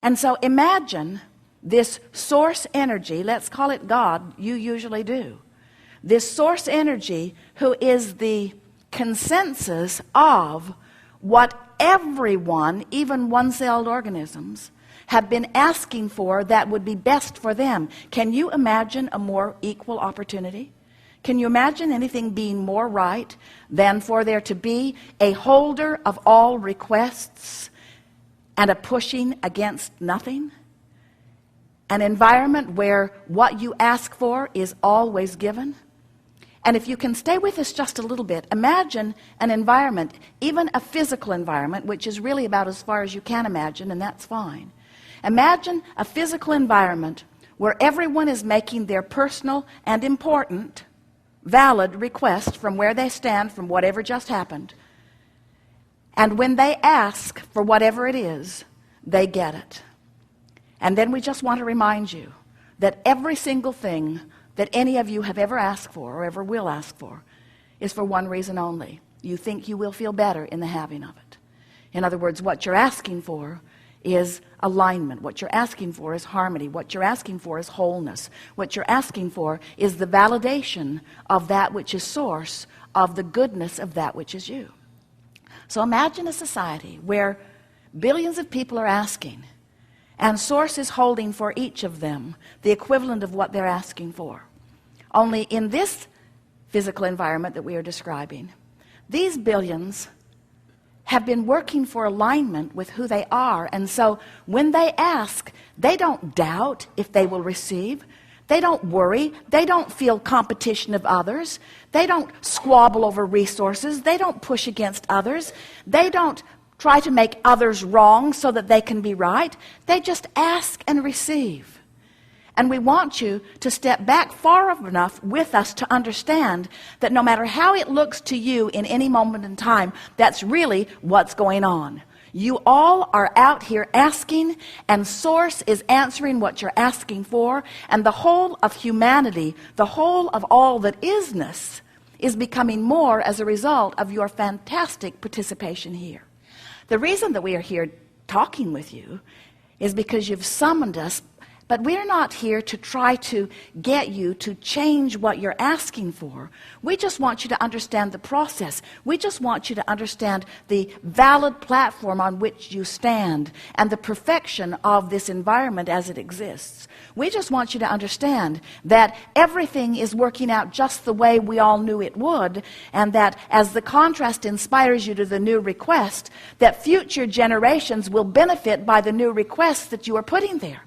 And so imagine this source energy, let's call it God, you usually do. This source energy who is the consensus of what everyone, even one-celled organisms, have been asking for that would be best for them. Can you imagine a more equal opportunity? Can you imagine anything being more right than for there to be a holder of all requests and a pushing against nothing? An environment where what you ask for is always given? And if you can stay with us just a little bit, imagine an environment, even a physical environment, which is really about as far as you can imagine, and that's fine. Imagine a physical environment where everyone is making their personal and important, valid request from where they stand, from whatever just happened. And when they ask for whatever it is, they get it. And then we just want to remind you that every single thing that any of you have ever asked for or ever will ask for is for one reason only. You think you will feel better in the having of it. In other words, what you're asking for is alignment. What you're asking for is harmony. What you're asking for is wholeness. What you're asking for is the validation of that which is source of the goodness of that which is you. So imagine a society where billions of people are asking, and source is holding for each of them the equivalent of what they're asking for. Only in this physical environment that we are describing, these billions have been working for alignment with who they are. And so when they ask, they don't doubt if they will receive. They don't worry. They don't feel competition of others. They don't squabble over resources. They don't push against others. They don't try to make others wrong so that they can be right. They just ask and receive. And we want you to step back far enough with us to understand that no matter how it looks to you in any moment in time, that's really what's going on. You all are out here asking, and source is answering what you're asking for, and the whole of humanity, the whole of all that isness, is becoming more as a result of your fantastic participation here. The reason that we are here talking with you is because you've summoned us. But we're not here to try to get you to change what you're asking for. We just want you to understand the process. We just want you to understand the valid platform on which you stand and the perfection of this environment as it exists. We just want you to understand that everything is working out just the way we all knew it would, and that as the contrast inspires you to the new request, that future generations will benefit by the new requests that you are putting there.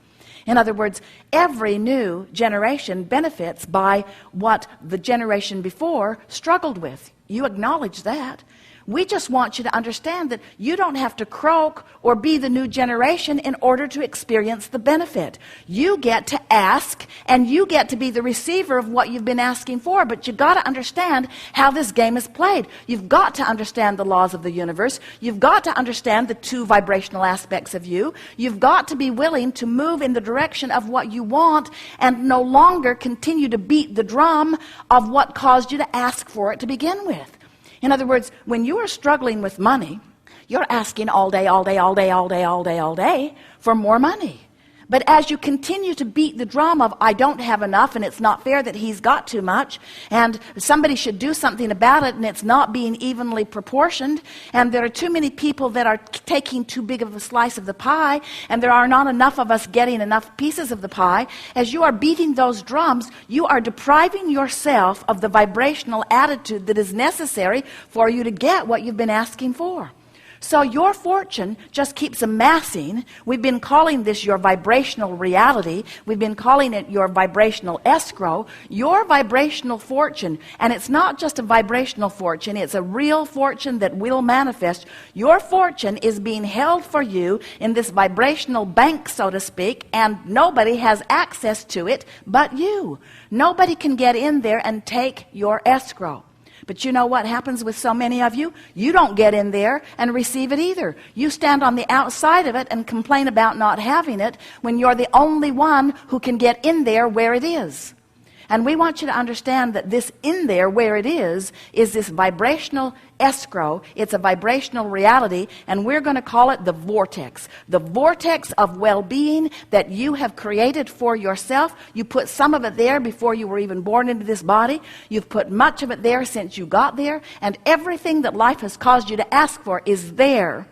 In other words, every new generation benefits by what the generation before struggled with. You acknowledge that. We just want you to understand that you don't have to croak or be the new generation in order to experience the benefit. You get to ask, and you get to be the receiver of what you've been asking for, but you've got to understand how this game is played. You've got to understand the laws of the universe. You've got to understand the two vibrational aspects of you. You've got to be willing to move in the direction of what you want and no longer continue to beat the drum of what caused you to ask for it to begin with. In other words, when you are struggling with money, you're asking all day, all day, all day, all day, all day, all day for more money. But as you continue to beat the drum of, I don't have enough, and it's not fair that he's got too much, and somebody should do something about it, and it's not being evenly proportioned, and there are too many people that are taking too big of a slice of the pie, and there are not enough of us getting enough pieces of the pie, as you are beating those drums, you are depriving yourself of the vibrational attitude that is necessary for you to get what you've been asking for. So your fortune just keeps amassing. We've been calling this your vibrational reality. We've been calling it your vibrational escrow. Your vibrational fortune, and it's not just a vibrational fortune, it's a real fortune that will manifest. Your fortune is being held for you in this vibrational bank, so to speak, and nobody has access to it but you. Nobody can get in there and take your escrow. But you know what happens with so many of you? You don't get in there and receive it either. You stand on the outside of it and complain about not having it when you're the only one who can get in there where it is. And we want you to understand that this in there, where it is this vibrational escrow. It's a vibrational reality, and we're going to call it the vortex. The vortex of well-being that you have created for yourself. You put some of it there before you were even born into this body. You've put much of it there since you got there, and everything that life has caused you to ask for is there.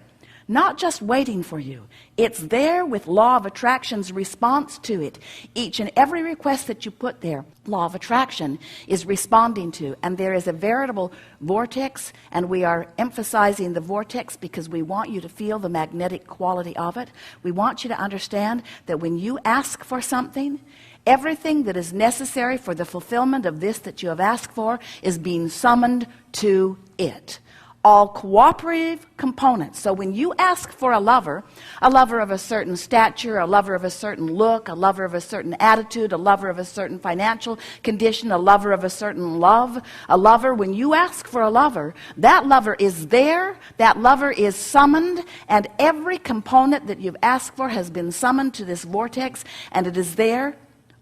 Not just waiting for you. It's there with law of attraction's response to it. Each and every request that you put there, law of attraction is responding to. And there is a veritable vortex, and we are emphasizing the vortex because we want you to feel the magnetic quality of it. We want you to understand that when you ask for something, everything that is necessary for the fulfillment of this that you have asked for is being summoned to it. All cooperative components. So when you ask for a lover of a certain stature, a lover of a certain look, a lover of a certain attitude, a lover of a certain financial condition, a lover of a certain love, a lover, when you ask for a lover, that lover is there, that lover is summoned, and every component that you've asked for has been summoned to this vortex, and it is there.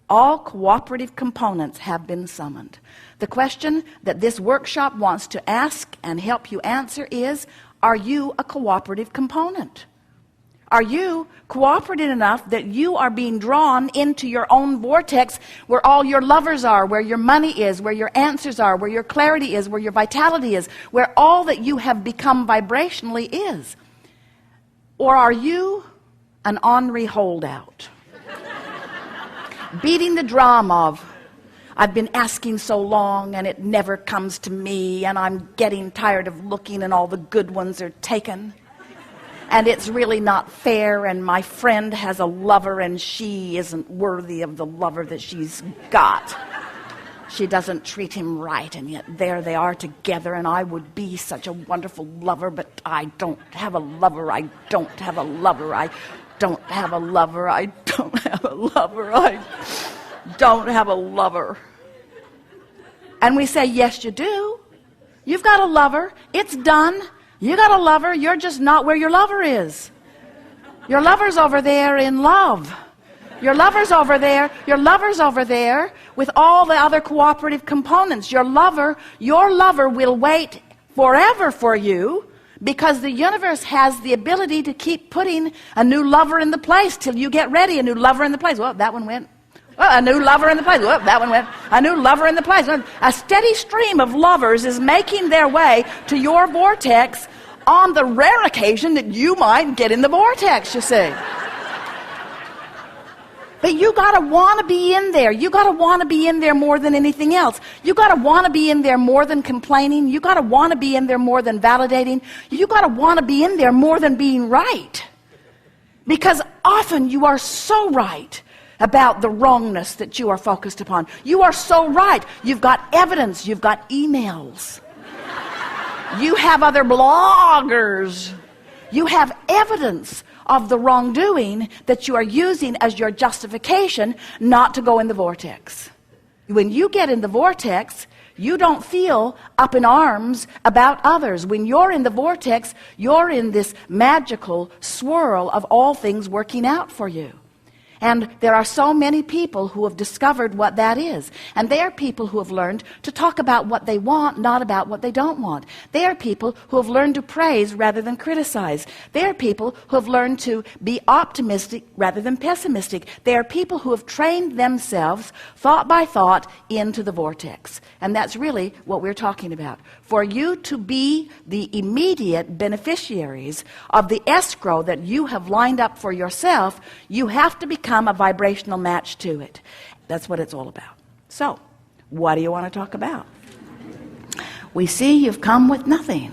All cooperative components have been summoned. The question that this workshop wants to ask and help you answer is, are you a cooperative component? Are you cooperative enough that you are being drawn into your own vortex where all your lovers are, where your money is, where your answers are, where your clarity is, where your vitality is, where all that you have become vibrationally is? Or are you an ornery holdout? Beating the drum of, I've been asking so long and it never comes to me, and I'm getting tired of looking and all the good ones are taken, and it's really not fair, and my friend has a lover and she isn't worthy of the lover that she's got. She doesn't treat him right, and yet there they are together, and I would be such a wonderful lover, but I don't have a lover. I don't have a lover. I don't have a lover. I don't have a lover. I don't have a lover. And we say, yes, you do. You've got a lover. It's done. You got a lover. You're just not where your lover is. Your lover's over there in love. Your lover's over there. Your lover's over there with all the other cooperative components. Your lover will wait forever for you, because the universe has the ability to keep putting a new lover in the place till you get ready. A new lover in the place. Well, that one went. Well, a new lover in the place. Well, that one went. A new lover in the place. A steady stream of lovers is making their way to your vortex on the rare occasion that you might get in the vortex, you see. But you got to want to be in there. You got to want to be in there more than anything else. You got to want to be in there more than complaining. You got to want to be in there more than validating. You got to want to be in there more than being right. Because often you are so right about the wrongness that you are focused upon. You are so right. You've got evidence. You've got emails. You have other bloggers. You have evidence of the wrongdoing that you are using as your justification not to go in the vortex. When you get in the vortex, you don't feel up in arms about others. When you're in the vortex, you're in this magical swirl of all things working out for you. And there are so many people who have discovered what that is. And they are people who have learned to talk about what they want, not about what they don't want. They are people who have learned to praise rather than criticize. They are people who have learned to be optimistic rather than pessimistic. They are people who have trained themselves, thought by thought, into the vortex. And that's really what we're talking about. For you to be the immediate beneficiaries of the escrow that you have lined up for yourself, you have to become a vibrational match to it. That's what it's all about. So, what do you want to talk about? We see you've come with nothing.